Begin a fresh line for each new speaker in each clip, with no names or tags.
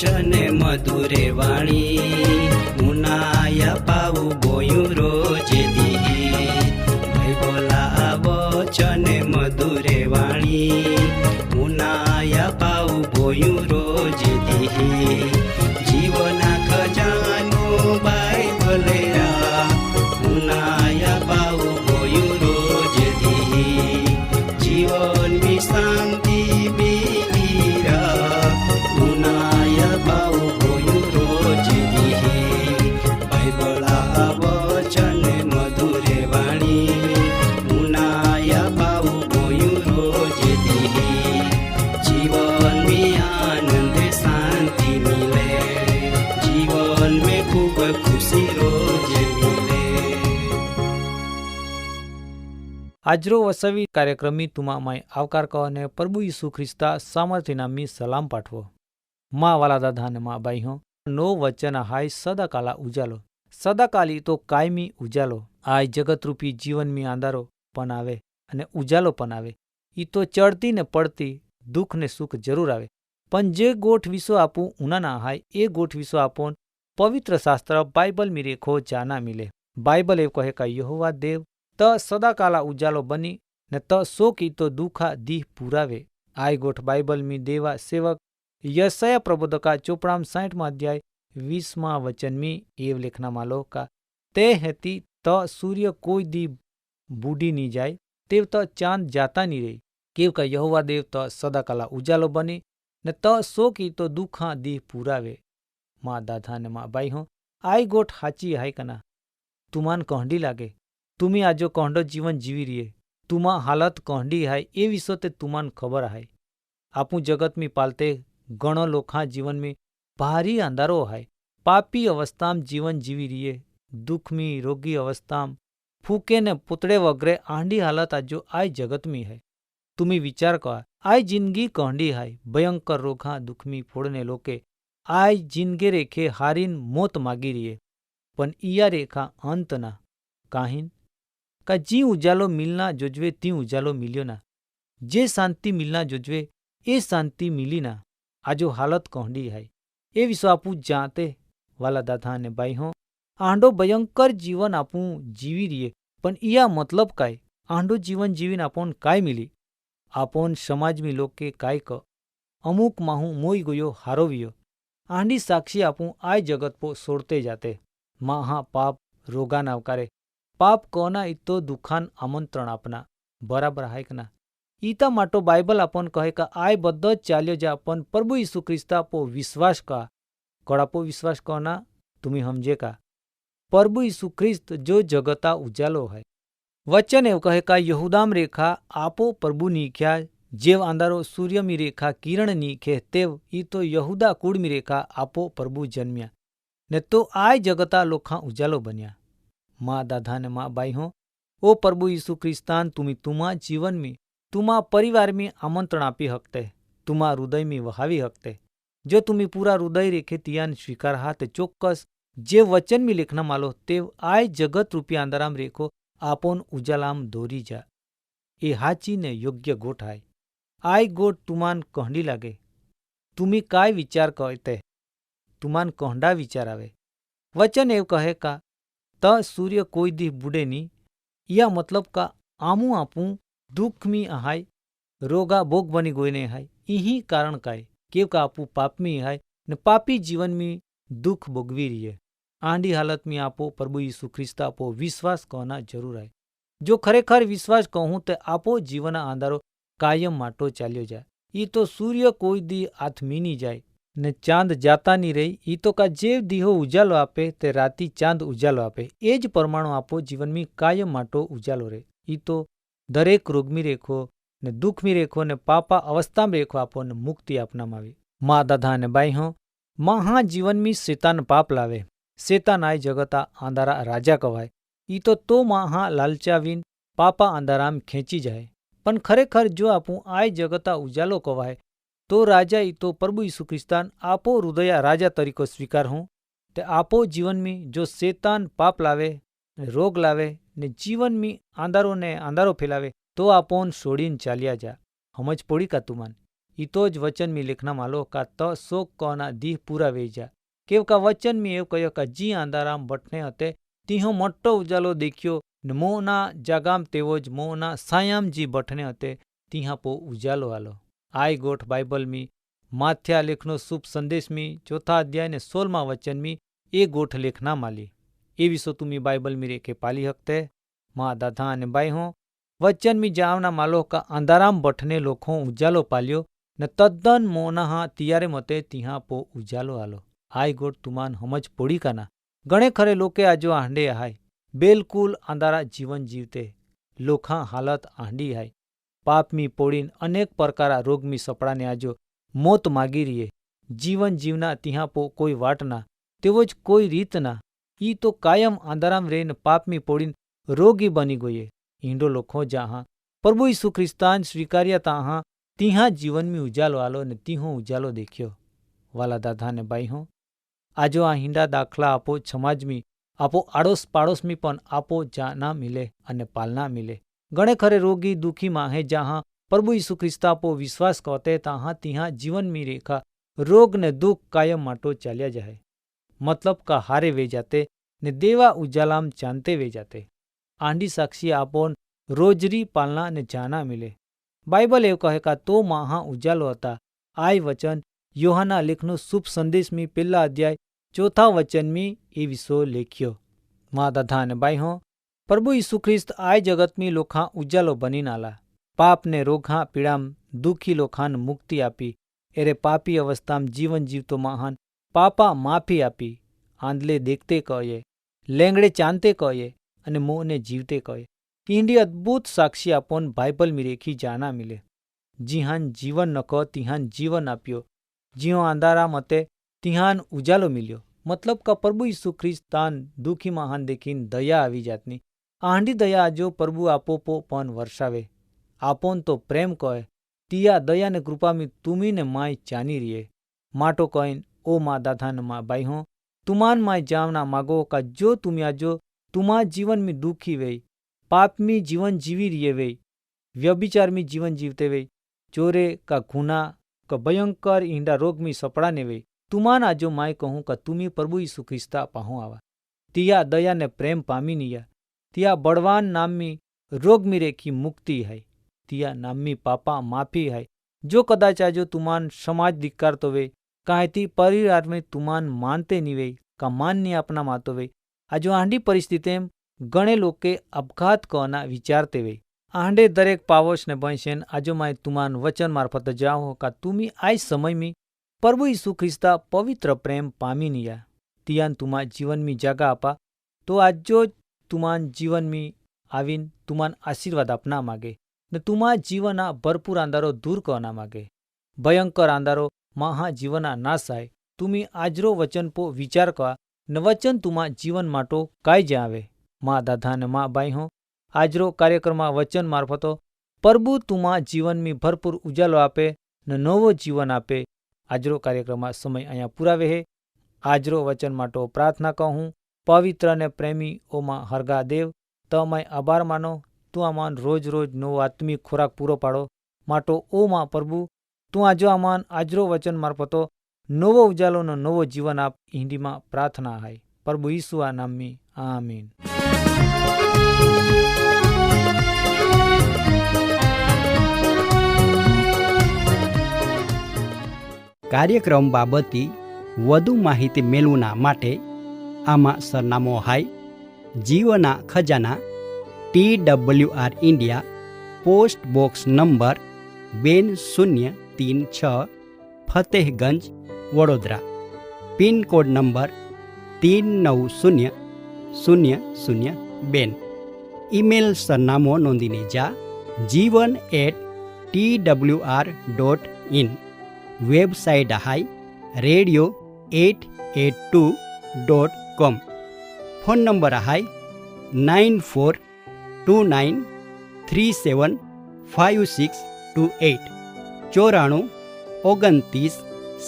वचन मधुरे वाणी मुनाया पाऊ बोयू रोज दी भाई बोला वचन मधुरे वाणी मुनाया पाऊ बोयू रोज दी जीवना खजानो बाइबल मुनाया पाऊ बोयू रोज दी जीवन में शांति बीरा मुनाया पाऊ बोयू रोज दी बाइबल वचन मधुरे वाणी मुनाया पाऊ बोयू रोज दी जीवन में आनंद शांति मिले जीवन में खूब खुशी रोज मिले।
આજરો વસવી કાર્યક્રમી તુમામાં આવકાર કહો અને પ્રભુ ઈસુ ખ્રિસ્તા સામર્થ્ય નામી સલામ પાઠવો. માં વાલા દાદા અને માં બાઈઓ નો વચન હાય સદાકાલા ઉજાલો સદાકાલી તો કાયમી ઉજાલો આ જગતરૂપી જીવનમી આંધારો પણ આવે અને ઉજાલો પણ આવે. ઈ તો ચડતી ને પડતી દુઃખ ને સુખ જરૂર આવે પણ જે ગોઠવીસો આપું ઉનાના હાય એ ગોઠવીસો આપો પવિત્ર શાસ્ત્ર બાઇબલ મી રેખો જાના મિલે. બાઇબલ એવું કહે કે યહોવા દેવ ત સદાકાલા ઉજાલો બની ને ત શોકી તો દુઃખા દીહ પુરાવે. આય ગોઠ બાઇબલ મી દેવા સેવક યશયા પ્રબોધકા ચોપડામ 60 અધ્યાય 20 વચનમી એવ લેખના માલો કા તે હેતી ત સૂર્ય કોઈ દી બૂઢી ની જાય તેવ ત ચાંદ જાતા ની રહી કેવ કા યહોવા દેવ ત સદાકાલા ઉજાલો બની ને ત શોકી તો દુઃખા દીહ પુરાવે. માં દાદા ને માં બાઈ હો આય ગોઠ હાચી હાય કના તુમાન કહંડી લાગે तुमी आजो कहंडो जीवन जीवी रहिए तुमा हालत कहंडी हाय ए विषय ते तुमान खबर हाय. आपू जगत में पालते गणो लोखा जीवन में भारी अंधारो हाय पापी अवस्था में जीवन जीवी रहिए दुख में रोगी अवस्था में फूके ने पुतड़े वगैरह आंधी हालत आजो आय जगत में है. तुमी विचार कहा आय जिंदगी कहंडी हाय भयंकर रोखा दुख में फोड़ने लोके आय जिंदगे रेखे हारीन मोत मागी रहिए पण इया रेखा अंत ना काहीन का जी उजालो मिलना जोजवे ती उजालो मिलियो ना जे शांति मिलना जोजवे ए शांति मिली ना आजो हालत कहंडी है ए विश्व आपू जाते वाला दादा ने बाई हो आंडो भयंकर जीवन आपू जीवी रहिए पण इया मतलब काय आंडो जीवन जीवीन आपन काय मिली आपन समाज में लोग के काय क अमुक माहू मोई गयो हारोवियो आंडी साक्षी आपू आय जगत पो सोड़ते जाते महा पाप रोगा नावकारे पाप कोना इतो दुखान आमंत्रण आपना बराबर है कि ना ईता माटो बाइबल अपन कहे का आय बद्दो चाल्यो जा अपन प्रभु यीशु ख्रिस्ता पो विश्वास का कड़ापो विश्वास कोना तुम्ही हमजे का प्रभु यीशु ख्रिस्त जो जगता उजालो है. वचन एव कहे का यहूदाम रेखा आपो प्रभु नीख्या जेव आंधारो सूर्य मी रेखा किरण नीखे तेव ई तो यहूदा कूड़ मी रेखा आपो प्रभु जन्म्या ने तो आय जगता लोखा उजालो बन्या. माँ दादा ने माँ बाई हो ओ प्रभु यीशु ख्रिस्तान तुम्ही तुमा जीवन में तुमा परिवार में आमंत्रण आपी हकते तुमा हृदय में वहावी हकते जो तुम्ही पूरा हृदय रेखे तियान स्वीकार हा ते चोक्कस जे वचन में लिखना मालो तेव आय जगत रूपी आंदराम रेखो आपोन उजालाम दोरी जा. ए हाची ने योग्य गोठ आय आय गोठ तुमान कहंडी लागे तुम्ही काय विचार कहते तुमान कहंडा विचार आवे. वचन एव कहे का त सूर्य कोई दी बुडे नी या मतलब का आमू आपू दुख में हाय रोगा भोग बनी गोयने हाय इही कारण काय केव का आपू पाप में हाय ने पापी जीवन में दुख भोगवी रहिए. आंधी हालत में आपो प्रभु यीशु ख्रिस्ता आपो विश्वास कहना जरूर है. जो खरेखर विश्वास कहूं ते आपो जीवन आंधारो कायम माटो चाल्यो जाए. ई तो सूर्य कोई दी आथमीनी जाए ने चांद जाता नहीं रही ई तो का जेव दीहो उजालो आपे ते राती चांद उजालो आपे एज परमाणु आपो जीवन में कायम माटो उजालो रे. ई तो दरेक रोग में रेखो ने दुख में रेखो ने पापा अवस्था में रेखो आपो ने मुक्ति आपना मावी. माँ दादा ने बाई हो महा जीवन में शैतान पाप लावे शैतान आय जगता आंधारा राजा कवाय. ई तो महा लालचावीन पापा आंधाराम खेंची जाए पण खरेखर जो आपू आय जगता उजालो कवाय तो राजा ई तो प्रभु यीशु ख्रिस्तान आपो हृदय राजा तरीको स्वीकार हूँ ते आपो जीवन में जो शैतान पाप लावे रोग लावे ने जीवन में आंधारो फैलावे तो आपोन सोड़ीन चालिया जा. समझ पड़ी का तुमान तो ज वचन में लिखना मालो का त शोक कहना दीह पूरा वे जा केव का वचन में एव कहो का जी आंदाराम बटने हते तीहो मोटो उजालो देख्यो ने मोहना जागाम तेवोज मोहना सायाम जी बटने हते तीहा पो उजालो आलो। आई गोठ बाइबल में माथ्या लेखनो शुभ संदेश में 4 अध्याय ने 16 वचन में ए गोठ लेखना माली ए विषो तुम्हें बाइबल में रेखे पाली हकते माँ दादा ने बाई हो वचन में जावना मालो का अंधाराम बठने लोखों उजालो पाल्यो न तद्दन मोना तियारे मते तिहा पो उजालो आलो। आई गोठ तुमान हमज पोड़ी काना गणे खरे लोके आजो आंडे हाय बिल्कुल अंधारा जीवन जीवते लोखा हालत आंडी हाय पाप में पोड़ीन अनेक प्रकारा रोग में सपड़ा ने आजो मोत मागी रही जीवन जीवना तिहा पो कोई वाट ना तेवोज कोई रीत ना ई तो कायम अंधाराम रेन पाप में पोड़ीन रोगी बनी गई ईंडो लोखो जहाँ प्रभु यीशु ख्रिस्तान स्वीकार्या तहाँ तिहा जीवन में उजालो आलो ने तीहो उजालो देख्यो। वाला दादा ने बाई हो आजो आ हींडा दाखला आपो समाज में आपो आड़ोस पाड़ोस में पण आपो जाना मिले अने पालना मिले गणे खरे रोगी दुखी माहे जहाँ प्रभु यीशु ख्रिस्ता पो विश्वास कहते तहाँ तिहा जीवन में रेखा रोग ने दुख कायम माटो चाल्या जाए मतलब का हारे वे जाते ने देवा उजालाम चांते वे जाते आंडी साक्षी आपोन रोजरी पालना ने जाना मिले। बाइबल एव कहे का तो महा उजालो हता। आई वचन योहाना लेखनो शुभ संदेश में 1 अध्याय 4 वचन में ए विषो लेख्यो। माँ दादा ने बाई हो प्रभु यीशु ख्रिस्त आय जगत में लोखा उजालो बनी नाला पाप ने रोगा पीड़ाम दुखी लोखान मुक्ति आपी एरे पापी अवस्थाम जीवन जीवतो महान पापा माफी आपी आंधले देखते कहे लेंगड़े चांते कहे अने मोह ने जीवते कहे ईंडी अद्भुत साक्षी आपन बाइबल में रेखी जाना मिले। जिहान जीवन न कह तिहान जीवन आप्यो जियो अंधारा मते तिहान उजालो मिल्यो मतलब का प्रभु यीशु ख्रिस्तान दुखी महान देखीन दया आवी जातनी आंडी दया जो प्रभु आपो पो पण वर्षावे आपोन तो प्रेम कहे तिया दया ने कृपा में तुमी ने माय चानी रिये माटो कहीन ओ माँ दादा ने माँ बाई हो तुमान माय जावना मागो का जो तुम आजो तुमा जीवन में दुखी वे पाप में जीवन जीवी रिये वे व्यभिचार में जीवन जीवते वे चोरे का गुना का भयंकर ईंडा रोग में सपड़ा ने वे तुमान आजो माय कहूँ का तुम्ही प्रभु यीशु ख्रिस्ता पाहो आवा तिया दया ने प्रेम पामी निया तिया बड़वान नाम में रोग में रेखी मुक्ति है तिया नाम में पापा माफी है जो कदाच आजो तुमान समाज धिक्कार तो वे काहेती परिवार में तुमान मानते निवे का मान्य अपना मातो वे आजो आंडी परिस्थिति गणे लोग के अपघात कहना विचारते वे आंडे दरेक पावोश ने बंशेन आजो माय तुमान वचन मार्फत जाओ का तुमी आज समय में प्रभु यीशु ख्रिस्ता पवित्र प्रेम पामी निया तियान तुमा जीवन में जगह आपा तो आज जो तुमान जीवन में आवीन तुमान आशीर्वाद अपना मागे ने तुमा जीवना भरपूर अंधारो दूर कहना मागे भयंकर अंधारो महा जीवना नाश आए तुमी आजरो वचन पो विचार कवा ने वचन तुमा जीवन माटो काय जावे। माँ दादा ने माँ बाई हो आजरो कार्यक्रम वचन मार्फतो प्रभु तुमा जीवन में भरपूर उजालो आपे ने नवो जीवन आपे। आजरो कार्यक्रम समय अहींया पुरावे है। आजरो वचन माटो प्रार्थना कहूँ पवित्र ने प्रेमी ओ माँ हरगा देव तमाय आभार मानो तू आमान रोज रोज नवो आत्मिक खोराक पूरो पाड़ो माटो ओ माँ प्रभु तू आजो आमान आजरो वचन मार्फतो नवो उजालो नो नवो जीवन आप हिंदी में प्रार्थना है प्रभु यीशु आ नाम में आमीन।
કાર્યક્રમ બાબતે વધુ માહિતી મેળવવા માટે આમાં સરનામું હાય જીવના ખજાના TWR India post box number 2036 Fatehganj Vadodara pin code number 390002 email સરનામું નોંધીને जा jivan@twr.in वेबसाइट हाई radio882.com फोन नंबर हाई 9429375628 94 29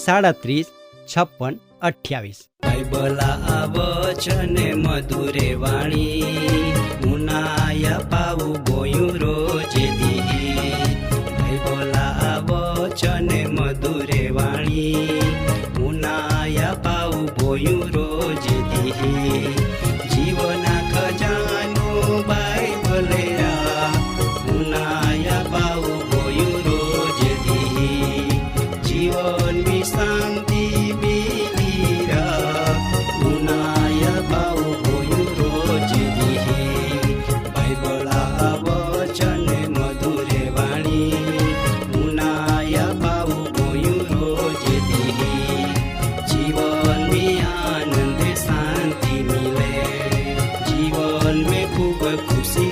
37 56 28।
बाइबला वचन मधुरे वाणी उनाया पाऊ बोयू रोज दी बाइबला वचन ખુશી